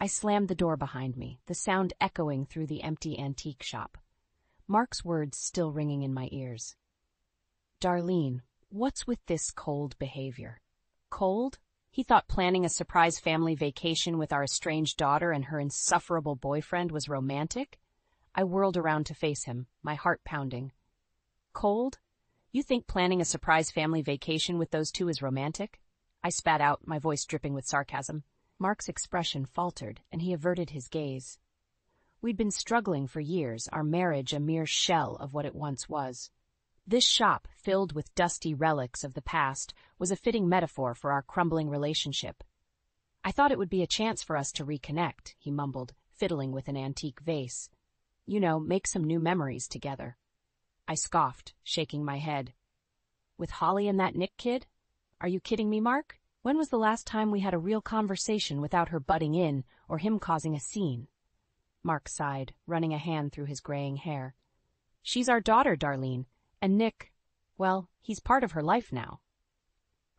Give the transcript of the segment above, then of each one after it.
I slammed the door behind me, the sound echoing through the empty antique shop. Mark's words still ringing in my ears. Darlene, what's with this cold behavior? Cold? He thought planning a surprise family vacation with our estranged daughter and her insufferable boyfriend was romantic? I whirled around to face him, my heart pounding. Cold? You think planning a surprise family vacation with those two is romantic? I spat out, my voice dripping with sarcasm. Mark's expression faltered, and he averted his gaze. We'd been struggling for years, our marriage a mere shell of what it once was. This shop, filled with dusty relics of the past, was a fitting metaphor for our crumbling relationship. I thought it would be a chance for us to reconnect, he mumbled, fiddling with an antique vase. You know, make some new memories together. I scoffed, shaking my head. With Holly and that Nick kid? Are you kidding me, Mark? When was the last time we had a real conversation without her butting in or him causing a scene? Mark sighed, running a hand through his graying hair. She's our daughter, Darlene, and Nick, well, he's part of her life now.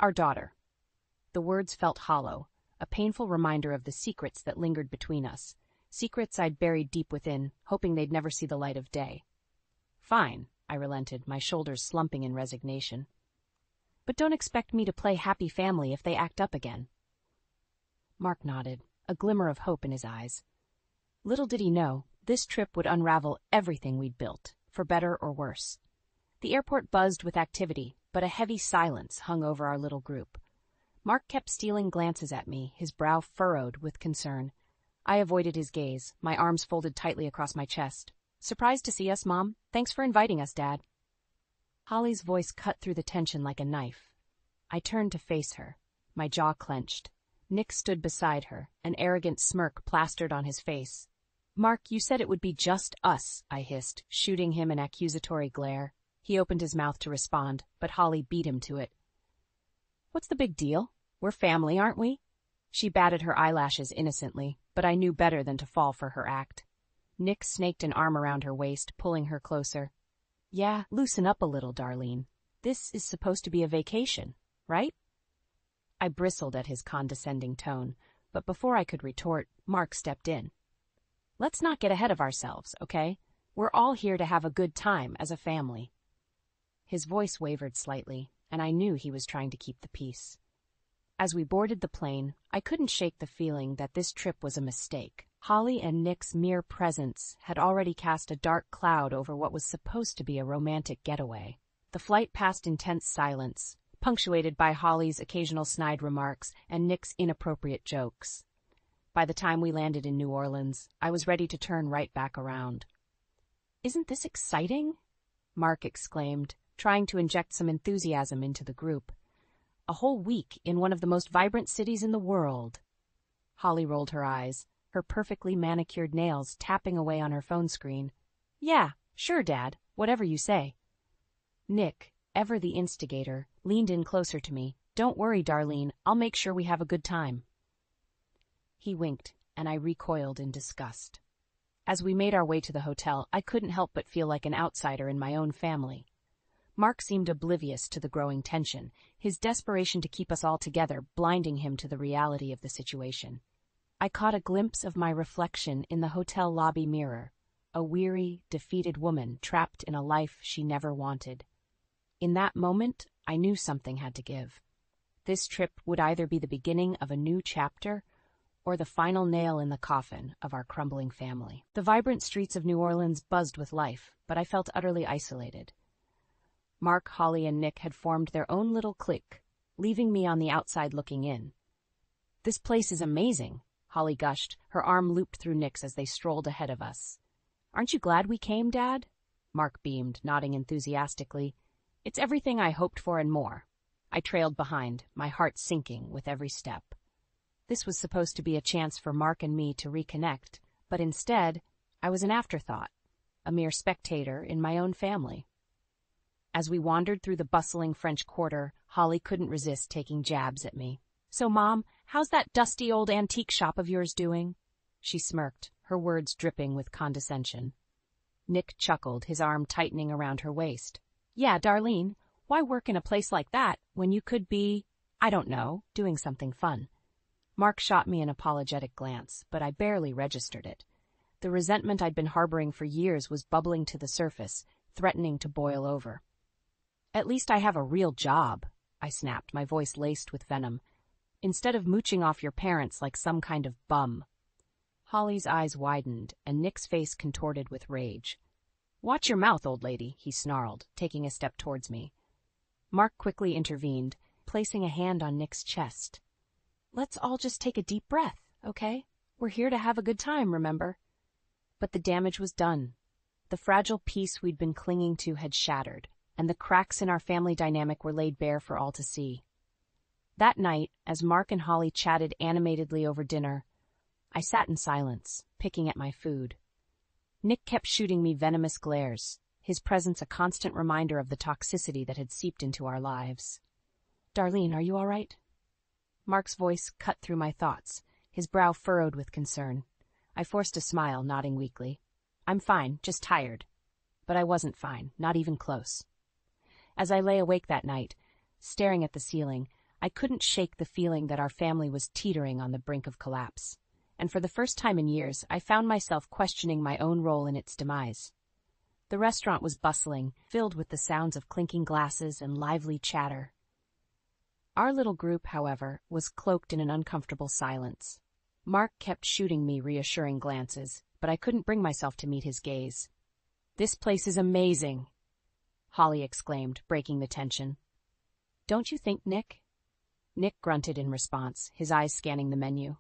Our daughter. The words felt hollow, a painful reminder of the secrets that lingered between us, secrets I'd buried deep within, hoping they'd never see the light of day. Fine, I relented, my shoulders slumping in resignation. But don't expect me to play happy family if they act up again. Mark nodded, a glimmer of hope in his eyes. Little did he know, this trip would unravel everything we'd built, for better or worse. The airport buzzed with activity, but a heavy silence hung over our little group. Mark kept stealing glances at me, his brow furrowed with concern. I avoided his gaze, my arms folded tightly across my chest. Surprised to see us, Mom? Thanks for inviting us, Dad. Holly's voice cut through the tension like a knife. I turned to face her, my jaw clenched. Nick stood beside her, an arrogant smirk plastered on his face. Mark, you said it would be just us, I hissed, shooting him an accusatory glare. He opened his mouth to respond, but Holly beat him to it. What's the big deal? We're family, aren't we? She batted her eyelashes innocently, but I knew better than to fall for her act. Nick snaked an arm around her waist, pulling her closer. Yeah, loosen up a little, Darlene. This is supposed to be a vacation, right? I bristled at his condescending tone, but before I could retort, Mark stepped in. Let's not get ahead of ourselves, okay? We're all here to have a good time as a family. His voice wavered slightly, and I knew he was trying to keep the peace. As we boarded the plane, I couldn't shake the feeling that this trip was a mistake. Holly and Nick's mere presence had already cast a dark cloud over what was supposed to be a romantic getaway. The flight passed in tense silence, punctuated by Holly's occasional snide remarks and Nick's inappropriate jokes. By the time we landed in New Orleans, I was ready to turn right back around. Isn't this exciting? Mark exclaimed, trying to inject some enthusiasm into the group. A whole week in one of the most vibrant cities in the world. Holly rolled her eyes, her perfectly manicured nails tapping away on her phone screen. Yeah, sure, Dad, whatever you say. Nick, ever the instigator, leaned in closer to me. Don't worry, Darlene, I'll make sure we have a good time. He winked, and I recoiled in disgust. As we made our way to the hotel, I couldn't help but feel like an outsider in my own family. Mark seemed oblivious to the growing tension, his desperation to keep us all together blinding him to the reality of the situation. I caught a glimpse of my reflection in the hotel lobby mirror, a weary, defeated woman trapped in a life she never wanted. In that moment, I knew something had to give. This trip would either be the beginning of a new chapter or the final nail in the coffin of our crumbling family. The vibrant streets of New Orleans buzzed with life, but I felt utterly isolated. Mark, Holly, and Nick had formed their own little clique, leaving me on the outside looking in. This place is amazing, Holly gushed, her arm looped through Nick's as they strolled ahead of us. Aren't you glad we came, Dad? Mark beamed, nodding enthusiastically. It's everything I hoped for and more. I trailed behind, my heart sinking with every step. This was supposed to be a chance for Mark and me to reconnect, but instead, I was an afterthought, a mere spectator in my own family. As we wandered through the bustling French Quarter, Holly couldn't resist taking jabs at me. So, Mom, how's that dusty old antique shop of yours doing? She smirked, her words dripping with condescension. Nick chuckled, his arm tightening around her waist. Yeah, Darlene, why work in a place like that when you could be, I don't know, doing something fun? Mark shot me an apologetic glance, but I barely registered it. The resentment I'd been harboring for years was bubbling to the surface, threatening to boil over. "At least I have a real job," I snapped, my voice laced with venom, "instead of mooching off your parents like some kind of bum." Holly's eyes widened, and Nick's face contorted with rage. "Watch your mouth, old lady," he snarled, taking a step towards me. Mark quickly intervened, placing a hand on Nick's chest. "Let's all just take a deep breath, okay? We're here to have a good time, remember?" But the damage was done. The fragile peace we'd been clinging to had shattered, and the cracks in our family dynamic were laid bare for all to see. That night, as Mark and Holly chatted animatedly over dinner, I sat in silence, picking at my food. Nick kept shooting me venomous glares, his presence a constant reminder of the toxicity that had seeped into our lives. "Darlene, are you all right?" Mark's voice cut through my thoughts, his brow furrowed with concern. I forced a smile, nodding weakly. "I'm fine, just tired." But I wasn't fine, not even close. As I lay awake that night, staring at the ceiling, I couldn't shake the feeling that our family was teetering on the brink of collapse. And for the first time in years, I found myself questioning my own role in its demise. The restaurant was bustling, filled with the sounds of clinking glasses and lively chatter. Our little group, however, was cloaked in an uncomfortable silence. Mark kept shooting me reassuring glances, but I couldn't bring myself to meet his gaze. "This place is amazing," Holly exclaimed, breaking the tension. "Don't you think, Nick?" Nick grunted in response, his eyes scanning the menu.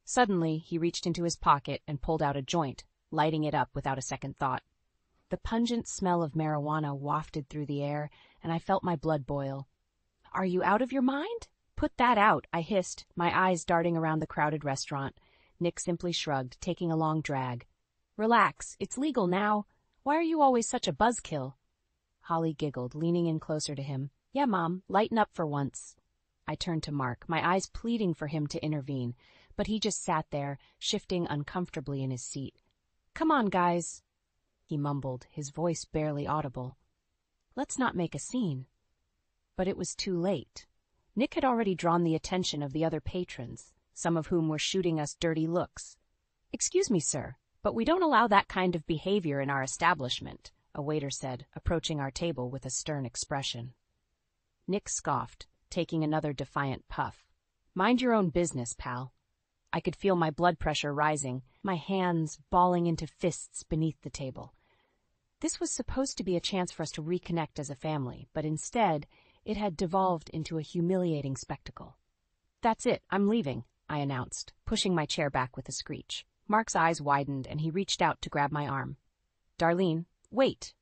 Suddenly, he reached into his pocket and pulled out a joint, lighting it up without a second thought. The pungent smell of marijuana wafted through the air, and I felt my blood boil. "Are you out of your mind?" "Put that out," I hissed, my eyes darting around the crowded restaurant. Nick simply shrugged, taking a long drag. "Relax, it's legal now. Why are you always such a buzzkill?" Holly giggled, leaning in closer to him. "Yeah, Mom, lighten up for once." I turned to Mark, my eyes pleading for him to intervene, but he just sat there, shifting uncomfortably in his seat. "Come on, guys," he mumbled, his voice barely audible. "Let's not make a scene." But it was too late. Nick had already drawn the attention of the other patrons, some of whom were shooting us dirty looks. "Excuse me, sir, but we don't allow that kind of behavior in our establishment," a waiter said, approaching our table with a stern expression. Nick scoffed, taking another defiant puff. "Mind your own business, pal." I could feel my blood pressure rising, my hands balling into fists beneath the table. This was supposed to be a chance for us to reconnect as a family, but instead, it had devolved into a humiliating spectacle. "That's it, I'm leaving," I announced, pushing my chair back with a screech. Mark's eyes widened, and he reached out to grab my arm. "Darlene, wait."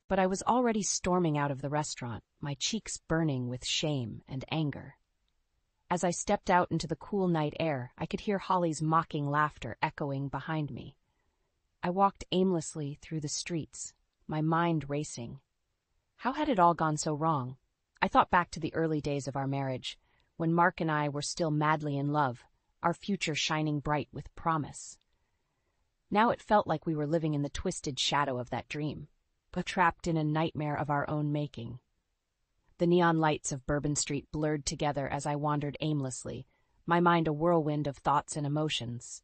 But I was already storming out of the restaurant, my cheeks burning with shame and anger. As I stepped out into the cool night air, I could hear Holly's mocking laughter echoing behind me. I walked aimlessly through the streets, my mind racing. How had it all gone so wrong? I thought back to the early days of our marriage, when Mark and I were still madly in love, our future shining bright with promise. Now it felt like we were living in the twisted shadow of that dream, but trapped in a nightmare of our own making. The neon lights of Bourbon Street blurred together as I wandered aimlessly, my mind a whirlwind of thoughts and emotions.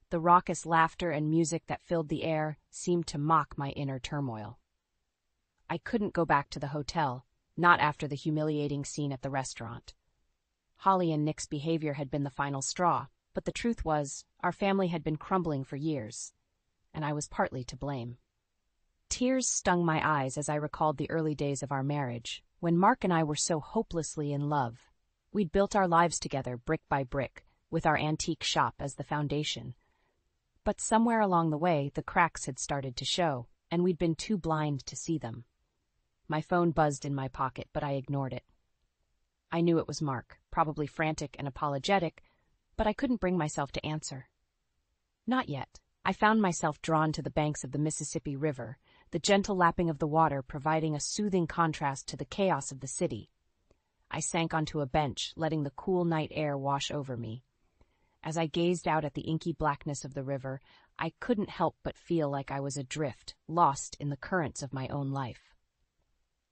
The raucous laughter and music that filled the air seemed to mock my inner turmoil. I couldn't go back to the hotel, not after the humiliating scene at the restaurant. Holly and Nick's behavior had been the final straw, but the truth was, our family had been crumbling for years, and I was partly to blame. Tears stung my eyes as I recalled the early days of our marriage, when Mark and I were so hopelessly in love. We'd built our lives together brick by brick, with our antique shop as the foundation. But somewhere along the way, the cracks had started to show, and we'd been too blind to see them. My phone buzzed in my pocket, but I ignored it. I knew it was Mark, probably frantic and apologetic, but I couldn't bring myself to answer. Not yet. I found myself drawn to the banks of the Mississippi River, the gentle lapping of the water providing a soothing contrast to the chaos of the city. I sank onto a bench, letting the cool night air wash over me. As I gazed out at the inky blackness of the river, I couldn't help but feel like I was adrift, lost in the currents of my own life.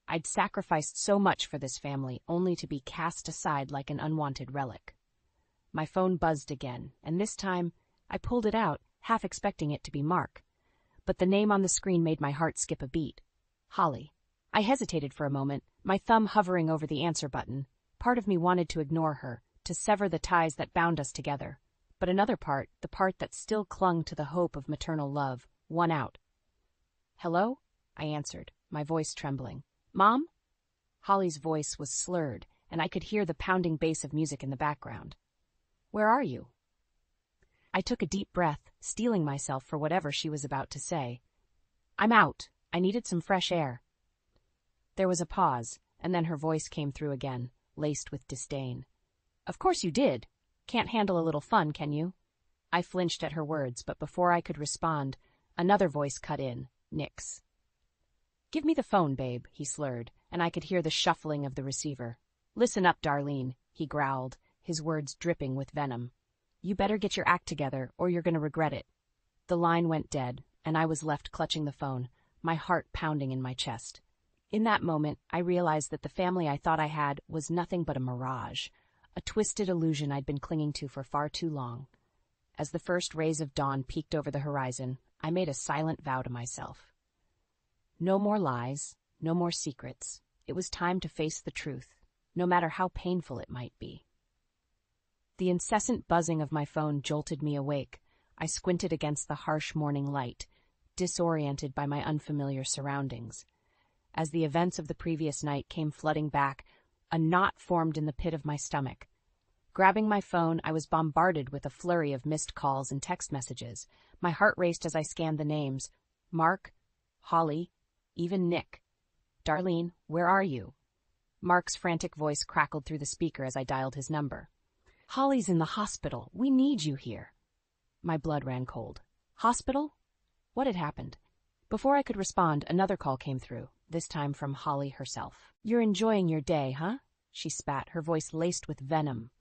I'd sacrificed so much for this family, only to be cast aside like an unwanted relic. My phone buzzed again, and this time I pulled it out, half expecting it to be Mark. But the name on the screen made my heart skip a beat. Holly. I hesitated for a moment, my thumb hovering over the answer button. Part of me wanted to ignore her, to sever the ties that bound us together. But another part, the part that still clung to the hope of maternal love, won out. "Hello?" I answered, my voice trembling. "Mom?" Holly's voice was slurred, and I could hear the pounding bass of music in the background. "Where are you?" I took a deep breath, steeling myself for whatever she was about to say. "I'm out. I needed some fresh air." There was a pause, and then her voice came through again, laced with disdain. "Of course you did. Can't handle a little fun, can you?" I flinched at her words, but before I could respond, another voice cut in, Nick's. "Give me the phone, babe," he slurred, and I could hear the shuffling of the receiver. "Listen up, Darlene," he growled, his words dripping with venom. "You better get your act together, or you're going to regret it." The line went dead, and I was left clutching the phone, my heart pounding in my chest. In that moment, I realized that the family I thought I had was nothing but a mirage, a twisted illusion I'd been clinging to for far too long. As the first rays of dawn peeked over the horizon, I made a silent vow to myself. No more lies, no more secrets. It was time to face the truth, no matter how painful it might be. The incessant buzzing of my phone jolted me awake. I squinted against the harsh morning light, disoriented by my unfamiliar surroundings. As the events of the previous night came flooding back, a knot formed in the pit of my stomach. Grabbing my phone, I was bombarded with a flurry of missed calls and text messages. My heart raced as I scanned the names. Mark, Holly, even Nick. "Darlene, where are you?" Mark's frantic voice crackled through the speaker as I dialed his number. "Holly's in the hospital. We need you here." My blood ran cold. Hospital? What had happened? Before I could respond, another call came through, this time from Holly herself. "You're enjoying your day, huh?" she spat, her voice laced with venom.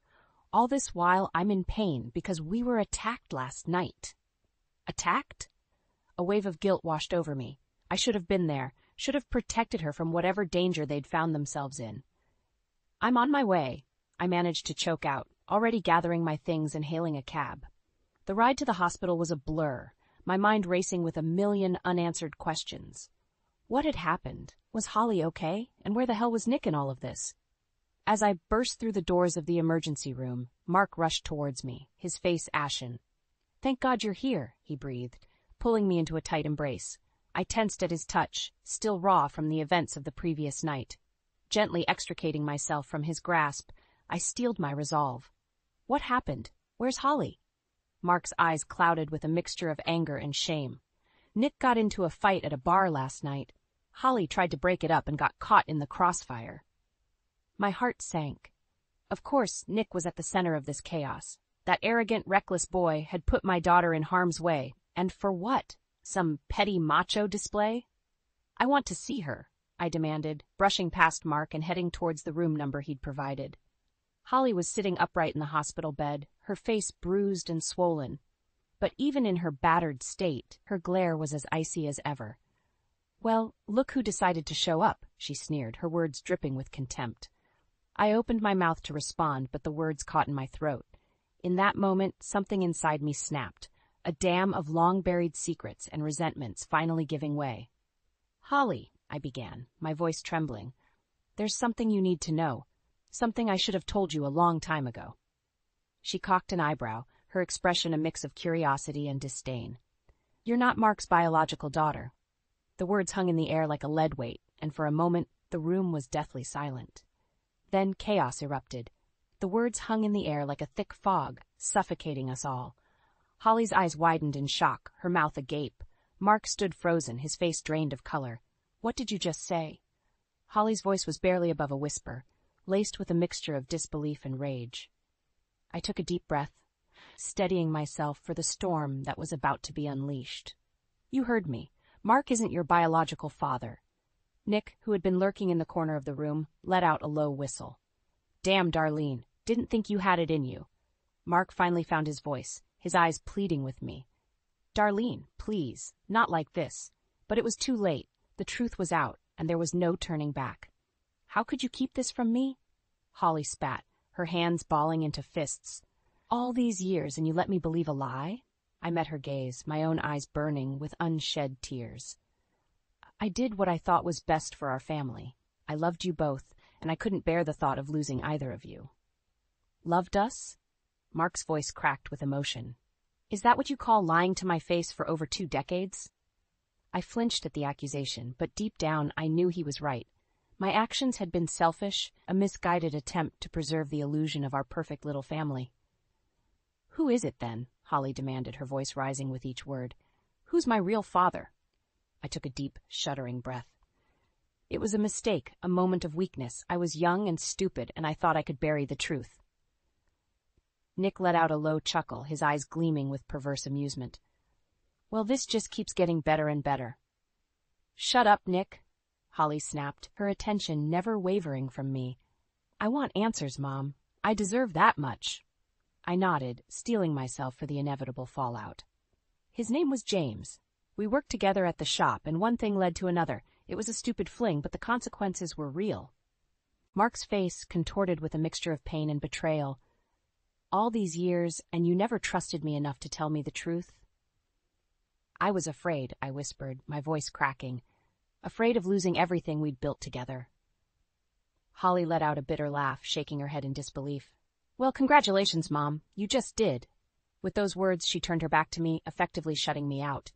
"All this while I'm in pain because we were attacked last night." Attacked? A wave of guilt washed over me. I should have been there, should have protected her from whatever danger they'd found themselves in. "I'm on my way," I managed to choke out, already gathering my things and hailing a cab. The ride to the hospital was a blur, my mind racing with a million unanswered questions. What had happened? Was Holly okay? And where the hell was Nick in all of this? As I burst through the doors of the emergency room, Mark rushed towards me, his face ashen. "Thank God you're here," he breathed, pulling me into a tight embrace. I tensed at his touch, still raw from the events of the previous night. Gently extricating myself from his grasp, I steeled my resolve. "What happened? Where's Holly?" Mark's eyes clouded with a mixture of anger and shame. "Nick got into a fight at a bar last night. Holly tried to break it up and got caught in the crossfire." My heart sank. Of course, Nick was at the center of this chaos. That arrogant, reckless boy had put my daughter in harm's way. And for what? Some petty macho display? "I want to see her," I demanded, brushing past Mark and heading towards the room number he'd provided. Holly was sitting upright in the hospital bed, her face bruised and swollen. But even in her battered state, her glare was as icy as ever. "Well, look who decided to show up," she sneered, her words dripping with contempt. I opened my mouth to respond, but the words caught in my throat. In that moment, something inside me snapped, a dam of long-buried secrets and resentments finally giving way. "Holly," I began, my voice trembling, "there's something you need to know. Something I should have told you a long time ago." She cocked an eyebrow, her expression a mix of curiosity and disdain. "You're not Mark's biological daughter." The words hung in the air like a lead weight, and for a moment the room was deathly silent. Then chaos erupted. The words hung in the air like a thick fog, suffocating us all. Holly's eyes widened in shock, her mouth agape. Mark stood frozen, his face drained of color. "What did you just say?" Holly's voice was barely above a whisper, laced with a mixture of disbelief and rage. I took a deep breath, steadying myself for the storm that was about to be unleashed. "You heard me. Mark isn't your biological father." Nick, who had been lurking in the corner of the room, let out a low whistle. "Damn, Darlene, didn't think you had it in you." Mark finally found his voice, his eyes pleading with me. "Darlene, please, not like this." But it was too late. The truth was out, and there was no turning back. "How could you keep this from me?" Holly spat, her hands balling into fists. All these years and you let me believe a lie? I met her gaze, my own eyes burning with unshed tears. I did what I thought was best for our family. I loved you both, and I couldn't bear the thought of losing either of you. Loved us? Mark's voice cracked with emotion. Is that what you call lying to my face for over 2 decades? I flinched at the accusation, but deep down I knew he was right. My actions had been selfish, a misguided attempt to preserve the illusion of our perfect little family. Who is it then? Holly demanded, her voice rising with each word. Who's my real father? I took a deep, shuddering breath. It was a mistake, a moment of weakness. I was young and stupid, and I thought I could bury the truth. Nick let out a low chuckle, his eyes gleaming with perverse amusement. Well, this just keeps getting better and better. Shut up, Nick, Holly snapped, her attention never wavering from me. I want answers, Mom. I deserve that much. I nodded, steeling myself for the inevitable fallout. His name was James. We worked together at the shop, and one thing led to another. It was a stupid fling, but the consequences were real. Mark's face contorted with a mixture of pain and betrayal. All these years, and you never trusted me enough to tell me the truth? I was afraid, I whispered, my voice cracking. Afraid of losing everything we'd built together. Holly let out a bitter laugh, shaking her head in disbelief. Well, congratulations, Mom. You just did. With those words, she turned her back to me, effectively shutting me out.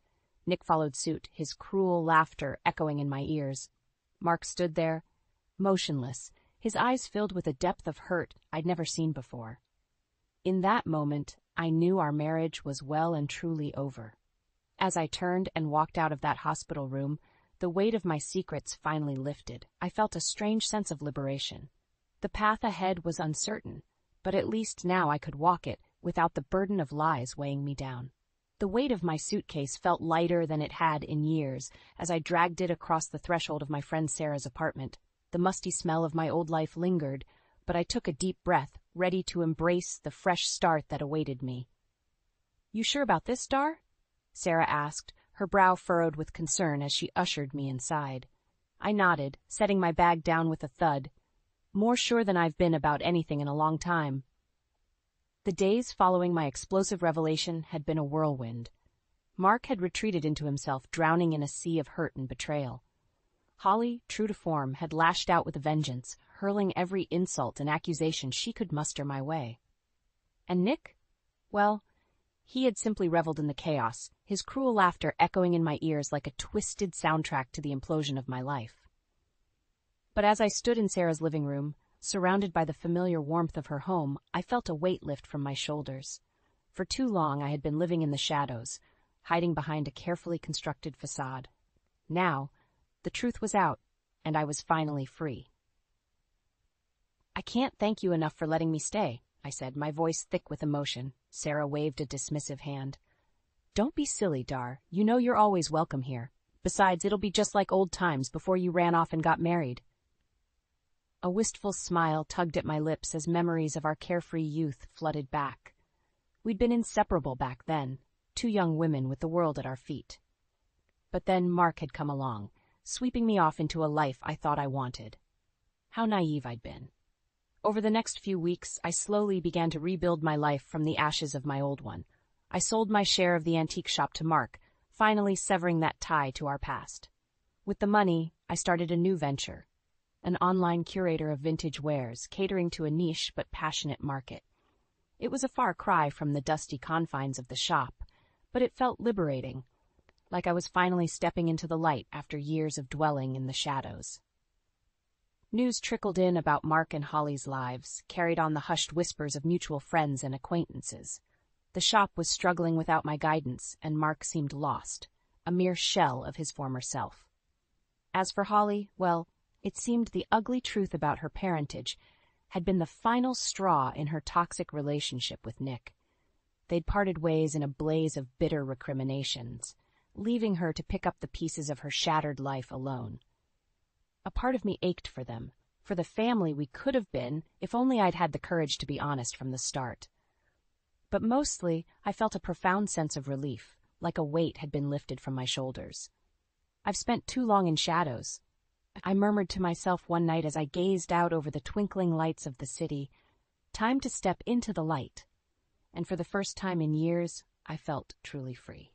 Nick followed suit, his cruel laughter echoing in my ears. Mark stood there, motionless, his eyes filled with a depth of hurt I'd never seen before. In that moment, I knew our marriage was well and truly over. As I turned and walked out of that hospital room, the weight of my secrets finally lifted. I felt a strange sense of liberation. The path ahead was uncertain, but at least now I could walk it without the burden of lies weighing me down. The weight of my suitcase felt lighter than it had in years as I dragged it across the threshold of my friend Sarah's apartment. The musty smell of my old life lingered, but I took a deep breath, ready to embrace the fresh start that awaited me. You sure about this, Dar? Sarah asked, her brow furrowed with concern as she ushered me inside. I nodded, setting my bag down with a thud. More sure than I've been about anything in a long time. The days following my explosive revelation had been a whirlwind. Mark had retreated into himself, drowning in a sea of hurt and betrayal. Holly, true to form, had lashed out with a vengeance, hurling every insult and accusation she could muster my way. And Nick? Well, he had simply reveled in the chaos, his cruel laughter echoing in my ears like a twisted soundtrack to the implosion of my life. But as I stood in Sarah's living room, surrounded by the familiar warmth of her home, I felt a weight lift from my shoulders. For too long I had been living in the shadows, hiding behind a carefully constructed facade. Now, the truth was out, and I was finally free. I can't thank you enough for letting me stay, I said, my voice thick with emotion. Sarah waved a dismissive hand. Don't be silly, Dar. You know you're always welcome here. Besides, it'll be just like old times before you ran off and got married. A wistful smile tugged at my lips as memories of our carefree youth flooded back. We'd been inseparable back then, 2 young women with the world at our feet. But then Mark had come along, sweeping me off into a life I thought I wanted. How naive I'd been. Over the next few weeks, I slowly began to rebuild my life from the ashes of my old one. I sold my share of the antique shop to Mark, finally severing that tie to our past. With the money, I started a new venture, an online curator of vintage wares, catering to a niche but passionate market. It was a far cry from the dusty confines of the shop, but it felt liberating, like I was finally stepping into the light after years of dwelling in the shadows. News trickled in about Mark and Holly's lives, carried on the hushed whispers of mutual friends and acquaintances. The shop was struggling without my guidance, and Mark seemed lost, a mere shell of his former self. As for Holly, well, it seemed the ugly truth about her parentage had been the final straw in her toxic relationship with Nick. They'd parted ways in a blaze of bitter recriminations, leaving her to pick up the pieces of her shattered life alone. A part of me ached for them, for the family we could have been if only I'd had the courage to be honest from the start. But mostly, I felt a profound sense of relief, like a weight had been lifted from my shoulders. I've spent too long in shadows, I murmured to myself one night as I gazed out over the twinkling lights of the city. Time to step into the light. and for the first time in years, I felt truly free.